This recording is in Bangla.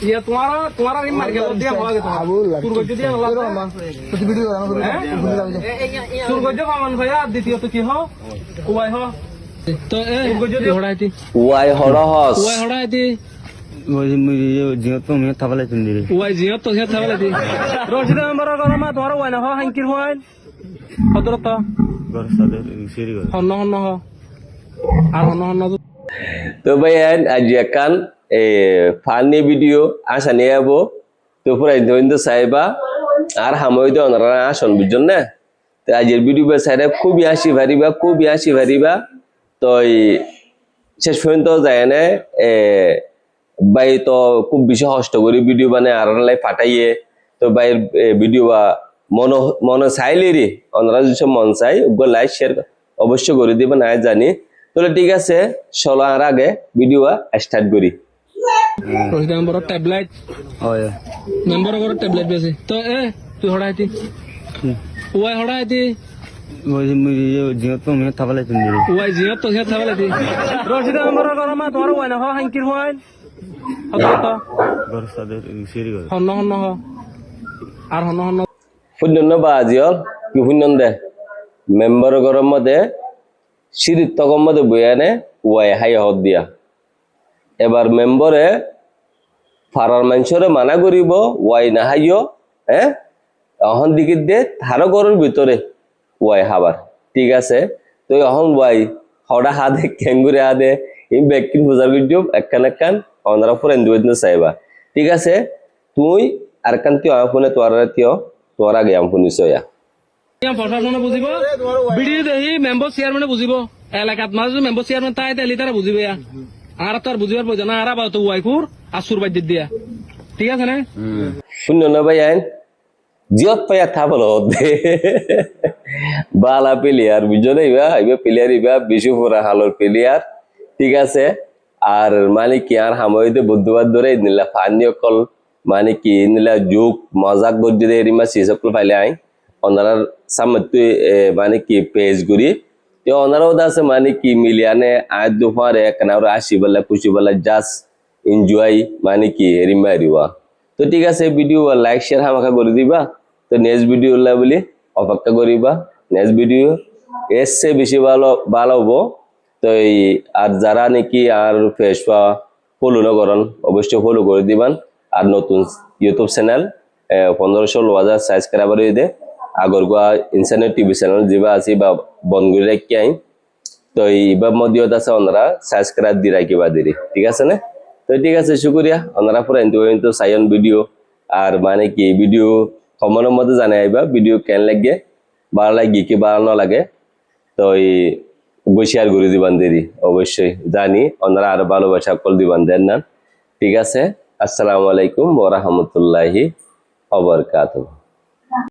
ये तुम्हारा नहीं मार गया दिया भाग तुर को दिया ना कुछ वीडियो तुर को जब मन भैया द्वितीय तो की हो वाई हो तो ए को जो होड़ा थी वाई होड़ा हस वाई होड़ा थी मुझे जियो तो मैं थवले चंदी वाई जियो तो है थवले थी रोशिद नंबर करो मा तुम्हारा वाई ना हो हंकिर हो खतर तो घर सादे सीरी घर हन्न हन्न हो আর হন্ন হন্ন তো ভাইয়ান আজ একান ফানি ভিডিও আসা নিয়ে যাবো তো পুরাই দৈন্দ সাহেবা আর হামই তো ওনারা আসন বুঝছেন না তো আজের ভিডিও সাইডে খুবই হাসি ভারিবা তো শেষ পর্যন্ত যায় না ভাই তো খুব বেশি কষ্ট করে ভিডিও বানায় আর লাই ফাটাইয়ে তো ভাইয়ের ভিডিও মনে চাইলে রে ওনারা যেসব মন চাই ওগুলো লাইক শেয়ার অবশ্যই করে দিবেন আজ জানি তাহলে ঠিক আছে চলো আর আগে ভিডিও স্টার্ট করি रोहित नंबर टैबलेट ओए नंबर और टैबलेट बेसे तो ए तू होड़ा थी वाई होड़ा थी मुझे जियो तो मैं थवले चंदी वाई जियो तो है थवले थी रोशिद नंबर करो मा तुम्हारा वाई ना हो हंकिर हो खतर तो घर सादे सीरी घर হন্ন হন্ন हो আর হন্ন হন্ন ফুন্নন বাজিয়ল কি ফুন্নন দে মেম্বার গরম মধ্যে সিরিত তকম মধ্যে বয়ানে ওয়াই হাই হদ দিয়া এবার মেম্বরে ফারার মানুষরে মানা করিব ওয়াই না হাইও হ্যাঁ অহন দিকে দে তারও ঘরের ভিতরে ওয়াই হাবার ঠিক আছে তো অহন ওয়াই হড়া হাদে ক্যাঙ্গুরে হাদে এই ব্যাকিন বুঝার গুজব একখান অনারা ফুরেন দিবে চাইবা ঠিক আছে তুই আর কান তিও আমফোনে তোর আগে আমফোনি সয়া প্রশাসনে বুঝিব ভিডিও দেখি মেম্বার চেয়ারম্যানে বুঝিব এলাকাত মাঝে মেম্বার চেয়ারম্যান তাই তেলি তারা বুঝিবে আর তো আর বুঝিবার প্রয়োজন না আর তো ওয়াইফুর আসুর বাদ দিয়া ঠিক আছে না শূন্য না ভাই আইন জিয়ত পাইয়া থা বলো বালা প্লেয়ার বুঝলে প্লেয়ার বেশি পুরা হালোর প্লেয়ার ঠিক আছে আর মানে কি আর হামইতে বুধবার ধরে নিলা ফানি অকল মানে কি নিলা যোগ মজাক গজ্জে এরিমা সিসকল ফাইলে আই ওনারার সামনে মানে কি পেজ করি তো ওনারাও আছে মানে কি মিলিয়ানে আয় দুপারে কানার আসি বেলা খুশি বেলা জাস্ট এনজয় মানে কি এরিমা এরিবা তো ঠিক আছে ভিডিও লাইক শেয়ার আমাকে করে দিবা তো নেক্সট ভিডিও বলি অপেক্ষা করিবা নেক্সট ভিডিও এসে বেশি ভালো হবো তো আর যারা নাকি আর ফেসবা ফলো না করেন অবশ্যই ফলো করে দিবেন আর নতুন ইউটিউব চ্যানেল 15-16,000 সাবস্ক্রাইবার হয়ে দে আগরগুয়া ইন্টারনেট টিভি চ্যানেল যেবা আছে বা বনগুড়ি রাখি আই তো এইবার মধ্যে আছে ওনারা সাবস্ক্রাইব দি রাখিবা দিরি ঠিক আছে না তো ঠিক আছে শুক্রিয়া ওনারা পুরো কিন্তু সাইন ভিডিও আর মানে কি ভিডিও কমনের মধ্যে জানাই আইবা ভিডিও কেন লাগে ভালো লাগে কি ভালো না লাগে তো শেয়ার করে দিবান দেরি অবশ্যই জানি ওনারা আর ভালোবাসা কল দিবান দেন না ঠিক আছে আসসালামু আলাইকুম ওয়া রাহমাতুল্লাহি ওয়া বারাকাতুহু